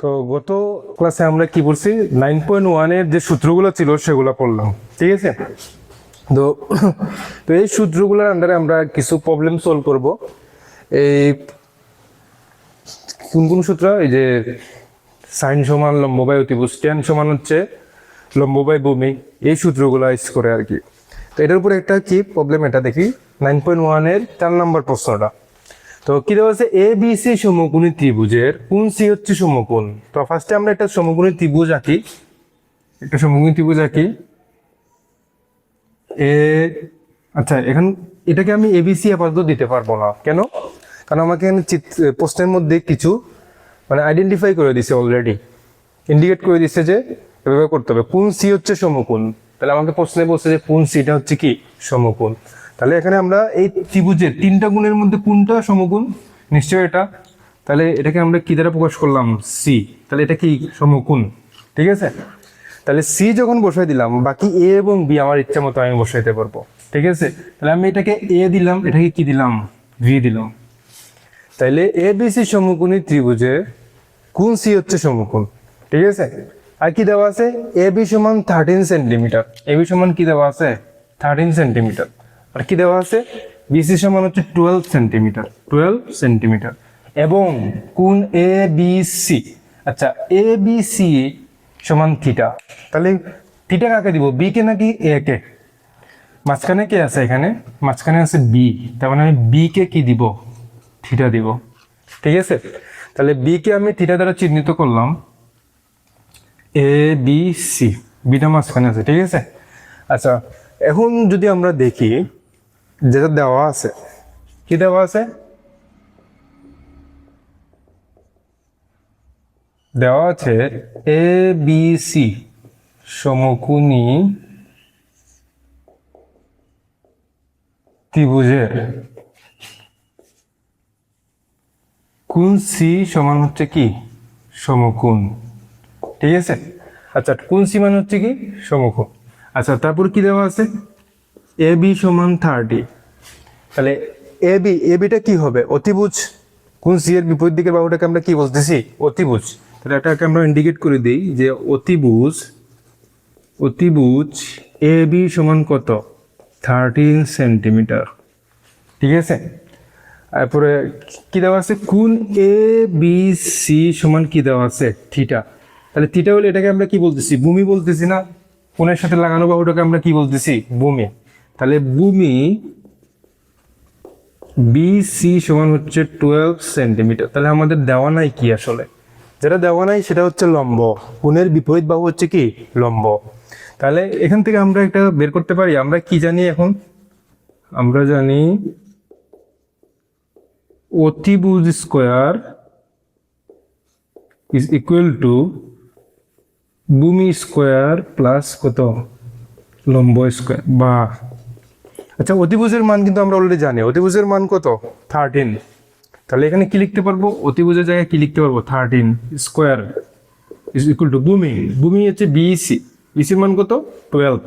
তো গত ক্লাসে আমরা কি বলছি 9.1 এর যে সূত্রগুলো ছিল সেগুলো পড়লাম, ঠিক আছে। তো তো এই সূত্রগুলোর আন্ডারে আমরা কিছু প্রবলেম সলভ করব। এই কোন কোন সূত্র? এই যে সাইন সমান লম্ব বাই অতিভুজ, ট্যান সমান হচ্ছে লম্ব বাই ভূমি, এই সূত্রগুলো ইউজ করে আর কি। তো এটার উপরে একটা কি প্রবলেম, এটা দেখি 9.1 এর 4 নম্বর প্রশ্নটা। তো কি দেওয়া আছে, এ বি সি সমকোণী ত্রিভুজের কোণ সি হচ্ছে সমকোণ। তো ফার্স্টে আমরা একটা সমকোণী ত্রিভুজ আঁকি, একটা সমকোণী ত্রিভুজ আঁকি এ। আচ্ছা, এখন এটাকে আমি এবিসি আপাতত দিতে পারবো না, কেন? কারণ আমাকে এখানে প্রশ্নের মধ্যে কিছু মানে আইডেন্টিফাই করে দিছে, অলরেডি ইন্ডিকেট করে দিচ্ছে যে এভাবে করতে হবে। কোণ সি হচ্ছে সমকোণ, তাহলে আমাকে প্রশ্নে বলছে যে কোণ সিটা হচ্ছে কি সমকোণ। তাহলে এখানে আমরা এই ত্রিভুজের তিনটা কোণের মধ্যে কোনটা সমকোণ? নিশ্চয়ই এটা। তাহলে এটাকে আমরা কি দ্বারা প্রকাশ করলাম? সি। তাহলে এটা কি সমকোণ, ঠিক আছে। তাহলে সি যখন বসাই দিলাম, বাকি এ এবং বি আমার ইচ্ছা মতো আমি বসাইতে পারবো, ঠিক আছে। তাহলে আমি এটাকে এ দিলাম, এটাকে কি দিলাম? ভি দিলাম। তাইলে এ বি সি সমকোণী ত্রিভুজে কোণ সি হচ্ছে সমকোণ, ঠিক আছে। আর কি দেওয়া আছে? এ বি সমান 13 সেন্টিমিটার। এ বি সমান কি দেওয়া আছে? 13 সেন্টিমিটার। আর কি দেওয়া আছে? বিসি সমান হচ্ছে 12 সেন্টিমিটার, 12 সেন্টিমিটার। এবং কোণ এ বি সি, আচ্ছা এ বি সি সমান থিটা। তাহলে থিটা কাকে দিব? বি কে নাকি এ কে? মাঝখানে কে আছে? এখানে মাঝখানে আছে বি, তার মানে আমি বি কে কি দিব? থিটা দিব, ঠিক আছে। তাহলে বি কে আমি থিটা দ্বারা চিহ্নিত করলাম, এ বি সি, বিটা মাঝখানে আছে, ঠিক আছে। আচ্ছা, এখন যদি আমরা দেখি যেটা দেওয়া আছে, কি দেওয়া আছে? দেওয়া আছে এ বি সি সমকোণী ত্রিভুজের কোণ সি সমান হচ্ছে কি সমকোণ, ঠিক আছে। আচ্ছা, কোণ সি মানে হচ্ছে কি সমকোণ। আচ্ছা, তারপর কি দেওয়া আছে? এ বি সমান 30। তাহলে এ বিটা কি হবে? অতিভুজ। কোণ সি এর বিপরীত দিকের বাহুটাকে আমরা কি বলতেছি? অতিভুজ। তাহলে এটাকে আমরা ইন্ডিকেট করে দিই যে অতিভুজ, অতিভুজ এ বি সমান কত? 13 সেন্টিমিটার, ঠিক আছে। তারপরে কি দেওয়া আছে? কোণ এ বি সি সমান কি দেওয়া আছে? থিটা। তাহলে থিটা হলে এটাকে আমরা কি বলতেছি? ভূমি বলতেছি না? কোণের সাথে লাগানো বাহুটাকে আমরা কি বলতেছি? ভূমি। তাহলে ভূমি বি সি সমান হচ্ছে 12 সেন্টিমিটার। তাহলে আমাদের দেওয়া নাই কি আসলে? যেটা দেওয়া নাই সেটা হচ্ছে লম্ব। কোণের বিপরীত বাহু হচ্ছে কি লম্ব। তাহলে এখান থেকে আমরা একটা বের করতে পারি। আমরা কি জানি এখন? আমরা জানি অতিভুজ স্কোয়ার ইজ ইকুয়াল টু ভূমি স্কোয়ার প্লাস কত? লম্ব স্কোয়ার। বা আচ্ছা, অতিভুজের মান কিন্তু আমরা অলরেডি জানি। অতিভুজের মান কত? 13। তাহলে এখানে কি লিখতে পারবো? অতিভুজের জায়গায় কি লিখতে পারবো? 13 স্কোয়ার ইজ ইকুয়াল টু ভূমি। ভূমি হচ্ছে বিসি, বিসির মান কত? 12।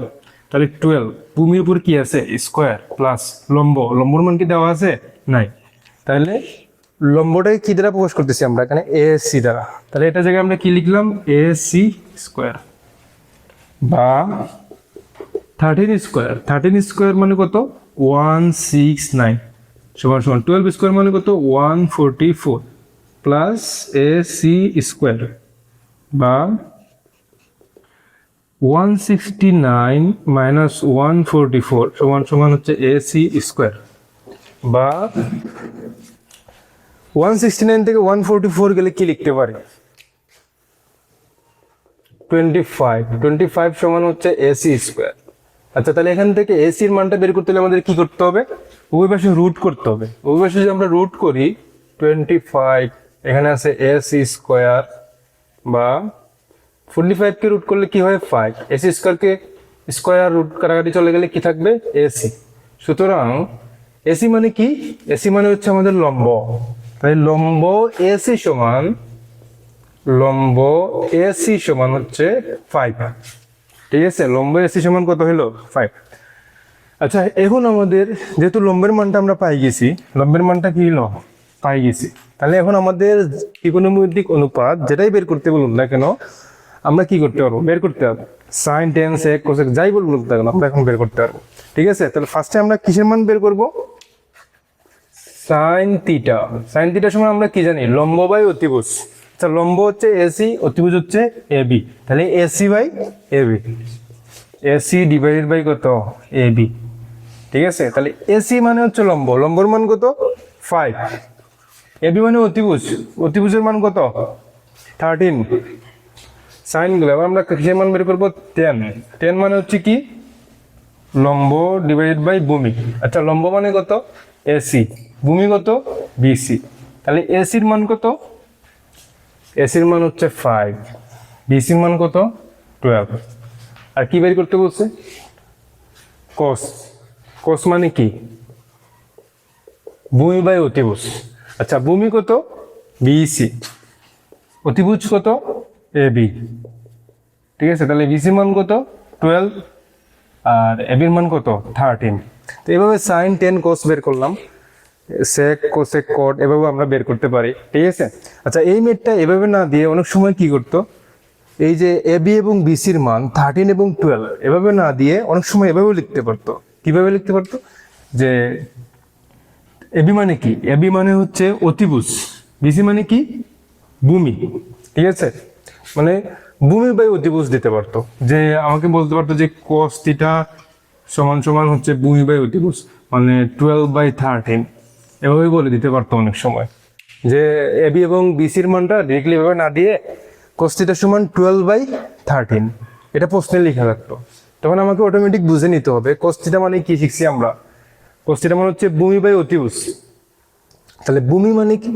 তাহলে 12 ভূমির উপর কি আছে? স্কোয়ার প্লাস লম্ব। লম্বর মান কি দেওয়া আছে? নাই। তাহলে লম্বটাকে কি দ্বারা প্রকাশ করতেছি আমরা? এখানে এ সি দ্বারা। তাহলে এটা জায়গায় আমরা কি লিখলাম? এ সি স্কোয়ার বা 13 স্কোয়ার। 13 স্কোয়ার মানে কত? 169 সমান সমান 12 স্কোয়ার মানে কত? 144 প্লাস এ সি স্কোয়ার বা 169 মাইনাস 144 সমান সমান হচ্ছে এ সি স্কোয়ার বা 169 থেকে 144 গেলে কি লিখতে পারি? 25। 25 সমান হচ্ছে এসি স্কোয়ার। আচ্ছা, তাহলে এখান থেকে এসির মানটা বের করতে হলে আমাদের কি করতে হবে? উভয় পাশে রুট করতে হবে। উভয় পাশে যদি আমরা রুট করি 25, এখানে আছে এসি স্কোয়ার বা 45 কে রুট করলে কি হয়? 5। এসি স্কোয়ারকে স্কোয়ার রুট কাটাকাটি চলে গেলে কি থাকবে? এসি। সুতরাং এসি মানে কি? এসি মানে হচ্ছে আমাদের লম্ব। তাই লম্ব এসি সমান, লম্ব এসি সমান হচ্ছে 5, ঠিক আছে। লম্ব এসি সমান কত হলো? 5। আচ্ছা, এখন আমাদের যেহেতু লম্বের মানটা আমরা পাই গেছি, লম্বের মানটা কি হলো? পাই গেছি। তাহলে এখন আমাদের ত্রিকোণমিতিক অনুপাত যেটাই বের করতে বলুন না কেন, আমরা কি করতে পারবো, বের করতে পারবো। সাইন টেন সেক কোসেক যাই বলুন না কেন আমরা এখন বের করতে পারবো। ঠিক আছে, তাহলে ফার্স্টে আমরা কিসের মান বের করব? Sine theta. সাইন থিটার সময় আমরা কি জানি? লম্ব বাই অতিভুজ। আচ্ছা, লম্ব হচ্ছে এসি, অতিভুজ হচ্ছে এবি। তাহলে AC by AB, AC divided by কত? এবি। ঠিক আছে, তাহলে এসি মানে হচ্ছে লম্ব, লম্বর মান কত? 5। এবি মানে অতিভুজ, অতিভুজের মান কত? 13। সাইন গুলো এবার আমরা কিসের মান বের করবো? 10। 10 মানে হচ্ছে কি? লম্ব ডিভাইডেড বাই ভূমি। আচ্ছা, লম্ব মানে কত? এসি, ভূমি কত? বিসি। তাহলে এসির মান কত? এসির মান হচ্ছে 5, বিসির মান কত? 12। আর কি বের করতে বলছে? কস। কস মানে কি? ভূমি বাই অতিভুজ। আচ্ছা, ভূমি কত? বিসি, অতিভুজ কত? এবি। ঠিক আছে, তাহলে বিসির মান কত? 12 আর এবির মান কত? 13। তো এভাবে সাইন 10 কোস বের করলাম, সেক কোসেক কট এভাবে আমরা বের করতে পারি। ঠিক আছে, আচ্ছা এই মেটটা এভাবে না দিয়ে অনেক সময় কি করতো, এই যে এবি এবং বিসির মান 13 এবং 12 এভাবে না দিয়ে অনেক সময় এভাবেও লিখতে পারতো। কিভাবে লিখতে পারতো? যে এবি মানে কি? এবি মানে হচ্ছে অতিভুজ, বিসি মানে কি? ভূমি। ঠিক আছে, মানে ভূমি বাই অতিভুজ দিতে পারতো। যে আমাকে বলতে পারতো যে cos থিটা সমান সমান হচ্ছে ভূমি বাই অতিভুজ, মানে 12/13 এভাবে বলে দিতে পারতো অনেক সময়। যে এবি এবং বিসির মানটা ডিরেক্টলি এভাবে না দিয়ে cos থিটা সমান 12/13 এটা প্রশ্নে লেখা থাকতো। তখন আমাকে অটোমেটিক বুঝে নিতে হবে cos থিটা মানে কি শিখছি আমরা। cos থিটা মানে হচ্ছে ভূমি বাই অতিভুজ। তাহলে ভূমি মানে কি?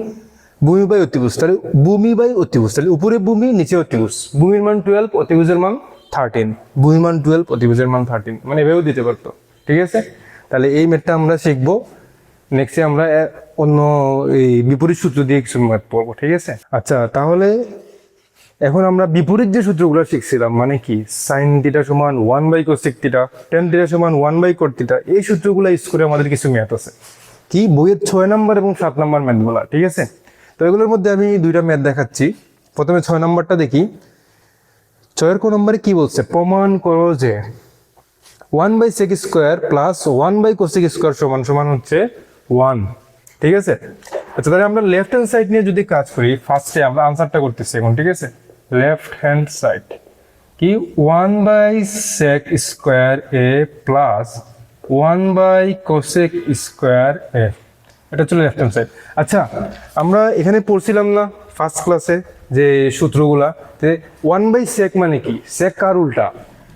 ভূমি বাই অতিভুজ। তাহলে ভূমি বাই অতিভুজ, তাহলে উপরে ভূমি নিচে অতিভুজ। ভূমির মান 12, অতিভুজের মান 13। ভূমির মান 12, অতিভুজের মান 13, মানে এভাবেও দিতে পারতো। ঠিক আছে, তাহলে এই ম্যাথটা আমরা শিখবো। নেক্সটে আমরা অন্য এই বিপরীত সূত্র দিয়ে কিছু ম্যাথ পড়বো। ঠিক আছে, আচ্ছা তাহলে এখন আমরা বিপরীত যে সূত্রগুলো শিখছিলাম, মানে কি সাইন থিটা সমান 1/cosec থিটা, টেন থিটা সমান 1/cot থিটা, এই সূত্রগুলো ইউজ করে আমাদের কিছু ম্যাথ আছে কি বইয়ের 6 নম্বর এবং 7 নম্বর ম্যাথগুলো। ঠিক আছে, তো এগুলোর মধ্যে আমি দুইটা ম্যাথ দেখাচ্ছি। প্রথমে 6 নম্বরটা দেখি। 6 ক নম্বরে কি বলছে? প্রমাণ করো যে 1/sec square plus 1/cosec square সমান সমান হচ্ছে 1। ঠিক আছে, আচ্ছা তাহলে আমরা লেফট হ্যান্ড সাইড নিয়ে যদি কাজ করি, ফার্স্টে আমরা আনসারটা করতেছি এখন। ঠিক আছে, লেফট হ্যান্ড সাইড কি 1/sec স্কোয়ার এ প্লাস 1/cosec স্কোয়ার এ, এটা চলে লেফট হ্যান্ড সাইড। আচ্ছা আমরা এখানে পড়ছিলাম না ফার্স্ট ক্লাসে যে সূত্রগুলা, যে 1/sec মানে কি? sec কার উল্টা?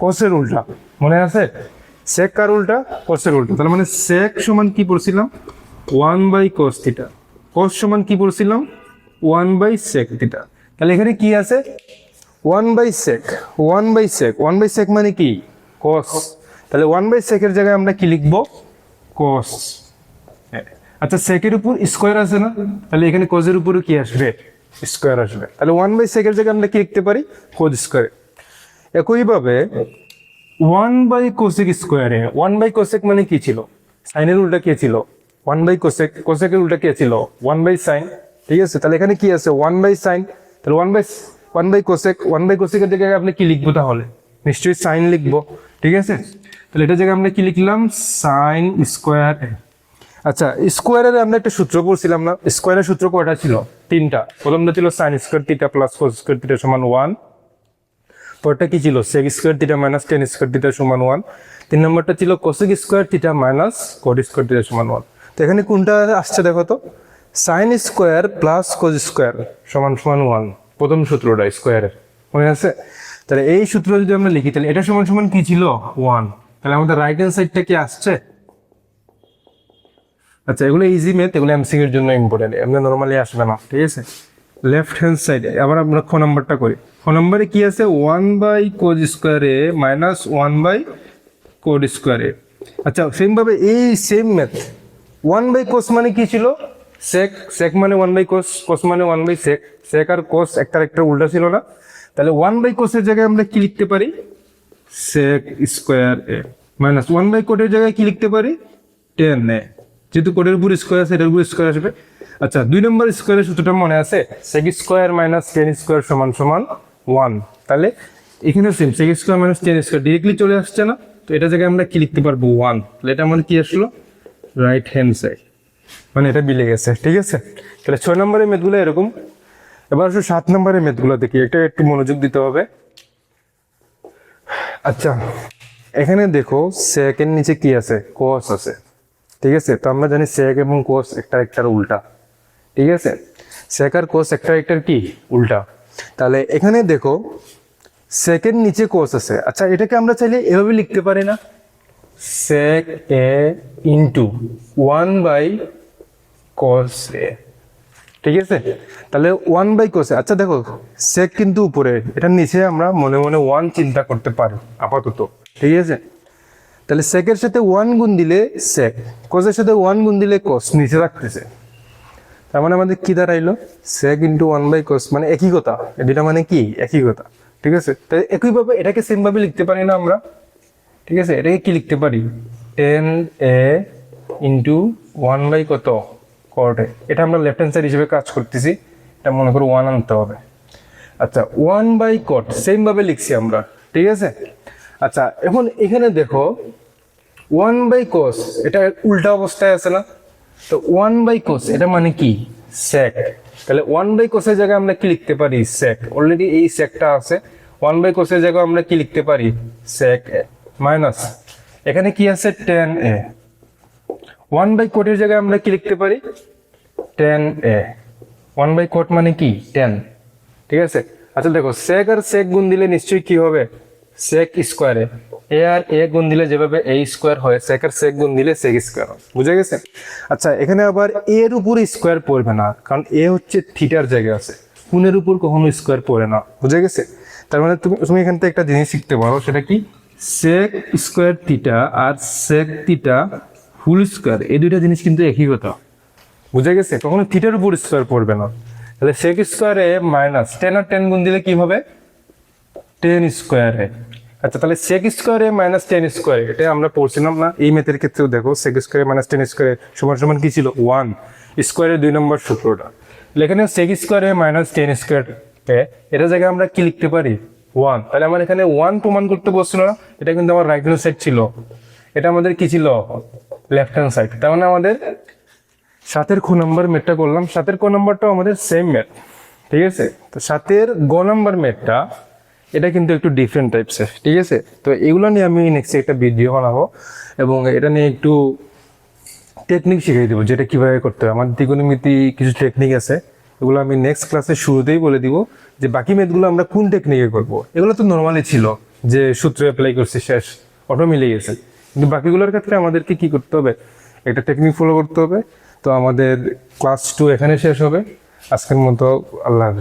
cos-এর উল্টা, মনে আছে? sec কার উল্টা? cos-এর উল্টা। তাহলে মানে sec সমান কি পড়ছিলাম? 1/cos theta. cos সমান কি পড়ছিলাম? 1/sec theta. তাহলে এখানে কি আছে? 1/sec, 1/sec, 1/sec মানে কি? cos। তাহলে 1/sec এর জায়গায় আমরা কি লিখবো? cos। আচ্ছা সেকের উপর স্কোয়ার আছে না, তাহলে এখানে cos-এর উপরে কি আসবে? স্কোয়ার আসবে। তাহলে 1/sec এর জায়গায় আমরা কি লিখতে পারি? cos square. একইভাবে 1/cosec স্কোয়ারে 1/cosec মানে কি ছিল? সাইনের উল্টা কে ছিল? 1/cosec, cosec এর উল্টা কে ছিল? 1/sin। ঠিক আছে, তাহলে এখানে কি আছে? 1/sin। তাহলে 1/cosec, 1/cosec এর জায়গায় আপনি কি লিখবো তাহলে? নিশ্চয়ই sin লিখবো। ঠিক আছে, তাহলে এটার জায়গায় আমরা কি লিখলাম? sin square. আচ্ছা স্কোয়ারের আমরা একটা সূত্র পড়ছিলাম না? স্কোয়ারের সূত্র কয়টা ছিল? 3টা। প্রথমটা ছিল sin square theta plus cos square theta সমান 1। পরটা কি ছিল? sec square theta minus tan square theta সমান 1। 3 নম্বরটা ছিল cosec square theta minus cot square theta সমান 1। তো এখানে কোনটা আসছে দেখো তো? sin square plus cos square সমান সমান 1, প্রথম সূত্রটা স্কোয়ারের, মনে আছে? তাহলে এই সূত্র যদি আমরা লিখি তাহলে এটা সমান সমান কি ছিল? 1। তাহলে আমাদের রাইট হ্যান্ড সাইডটা কি আসছে? আচ্ছা এগুলো ইজি ম্যাথ, এগুলো এমসিকিউ এর জন্য ইম্পর্টেন্ট, এমনি নরমালি আসবে না। ঠিক আছে, লেফট হ্যান্ড সাইডে আবার আমরা খ নাম্বারটা করি। খ নাম্বারে কি আছে? 1/cos স্কোয়ার এ মাইনাস 1/cot স্কোয়ার এ। আচ্ছা সেম ভাবে এই সেম ম্যাথ 1/cos মানে কি ছিল? sec, sec মানে 1/cos, cos মানে 1/sec, sec আর cos একটা উল্টা ছিল না? তাহলে 1/cos এর জায়গায় আমরা কি লিখতে পারি? sec স্কোয়ার এ মাইনাস 1/cot এর জায়গায় কি লিখতে পারি? tan এ। যেহেতু কোডের উপর স্কোয়ার আছে, এটার উপর স্কোয়ার আসবে। আচ্ছা, 2 নম্বর স্কোয়ারের সূত্রটা মনে আছে? sec square minus tan square সমান সমান 1। তাহলে এখানে same sec square minus tan square directly চলে আসছে না? তো এটা জায়গায় আমরা কি লিখতে পারবো? 1। তাহলে এটা আমাদের কি আসলো? রাইট হ্যান্ড সাইড, মানে এটা মিলে গেছে। ঠিক আছে, তাহলে 6 নম্বরের মেথগুলো এরকম। এবার আসলে 7 নম্বরের মেথগুলো দেখি, এটা একটু মনোযোগ দিতে হবে। আচ্ছা, এখানে দেখো sec এর নিচে কি আছে? cos আছে। ঠিক আছে, তো আমরা জানি sec এবং cos একটা একটার উল্টা। ঠিক আছে, sec আর cos একটা একটার কি উল্টা। তাহলে এখানে দেখো sec এর নিচে cos আছে। আচ্ছা, এটাকে আমরা চাইলে এভাবে লিখতে পারি না? sec a into 1/cos a। ঠিক আছে, তাহলে 1/cos a। আচ্ছা দেখো, sec কিন্তু উপরে, এটার নিচে আমরা মনে মনে 1 চিন্তা করতে পারি আপাতত। ঠিক আছে, তাহলে sec এর সাথে 1 গুণ দিলে sec, cos এর সাথে 1 গুণ দিলে cos নিচে রাখতেছে। তার মানে আমাদের কি দাঁড়াইলো? sec ইন্টু 1/cos, মানে একই কথা। এটা মানে কি? একই কথা। ঠিক আছে, তাই একইভাবে এটাকে সেম ভাবে লিখতে পারি না আমরা? ঠিক আছে, এটাকে কি লিখতে পারি? 10a ইন্টু 1 কত cot a। এটা আমরা লেফট হ্যান্ড সাইড হিসেবে কাজ করতেছি, এটা মনে করো 1 আনতে হবে। আচ্ছা, 1/cot সেম ভাবে লিখছি আমরা। ঠিক আছে, আচ্ছা এখন এখানে দেখো 1/cos এটা উল্টা অবস্থায় আছে না? তো 1/cos এটা মানে কি? sec। তাহলে 1/cos এর জায়গায় আমরা কি লিখতে পারি? sec। অলরেডি এই secটা আছে। 1/cos এর জায়গায় আমরা কি লিখতে পারি? sec a মাইনাস এখানে কি আছে? tan a। 1/cot এর জায়গায় আমরা কি লিখতে পারি? tan a। 1/cot মানে কি? tan। ঠিক আছে, আচ্ছা দেখো sec আর sec গুণ দিলে নিশ্চয়ই কি হবে? sec স্কোয়ারে। এ আর এ গুণ দিলে যেভাবে a স্কোয়ার হয়, sec আর sec গুণ দিলে sec স্কোয়ার হয়। বুঝে গেছে? আচ্ছা, এখানে আবার এর উপর স্কোয়ার পড়বে না, কারণ এ হচ্ছে থিটার জায়গায় আছে, কোণের উপর কখনো স্কোয়ার পড়ে না। বুঝে গেছে? তার মানে তুমি এখান থেকে একটা জিনিস শিখতে পারো, সেটা কি? sec স্কোয়ার থিটা আর sec থিটা ফুল স্কোয়ার, এই দুইটা জিনিস কিন্তু একই কথা। বুঝে গেছে? কখনো থিটার উপর স্কোয়ার পড়বে না। তাহলে sec স্কোয়ারে মাইনাস 10 আর 10 গুণ দিলে কি হবে? 10 স্কোয়ারে। আচ্ছা, তাহলে sec স্কোয়ারে মাইনাস 10 স্কোয়ারে, এটা আমরা পড়ছিলাম না? এই মেথের ক্ষেত্রেও দেখো sec স্কোয়ারে মাইনাস 10 স্কোয়ারে সমান সমান কি ছিল? 1 স্কোয়ারের 2 নম্বর সূত্রটা। তাহলে এখানে sec স্কোয়ারে মাইনাস 10 স্কোয়ার, এটা জায়গায় আমরা কি লিখতে পারি? 1। তাহলে আমার এখানে 1 প্রমাণ করতে বলছিল না? এটা কিন্তু আমার রাইট হ্যান্ড সাইড ছিল, এটা আমাদের কি ছিল? Left hand side. তার মানে আমাদের 7-এর খ নম্বর মেথটা করলাম, 7-এর ক নম্বরটাও আমাদের সেম মেথ। ঠিক আছে, তো 7-এর গ নম্বর মেথটা এটা কিন্তু একটু ডিফারেন্ট টাইপসের। ঠিক আছে, তো এগুলো নিয়ে আমি নেক্সট একটা ভিডিও বানাবো এবং এটা নিয়ে একটু টেকনিক শিখিয়ে দেবো, যেটা কিভাবে করতে হবে। আমার ত্রিকোণমিতি কিছু টেকনিক আছে, এগুলো আমি নেক্সট ক্লাসে শুরুতেই বলে দিব, যে বাকি মেথগুলো আমরা কোন টেকনিকে করব। এগুলো তো নর্মালি ছিল যে সূত্র অ্যাপ্লাই করছি, শেষ, অটো মিলে গেছে। কিন্তু বাকিগুলোর ক্ষেত্রে আমাদেরকে কি করতে হবে? একটা টেকনিক ফলো করতে হবে। তো আমাদের ক্লাস 2 এখানে শেষ হবে। আজকের মতো আল্লাহ হাফেজ।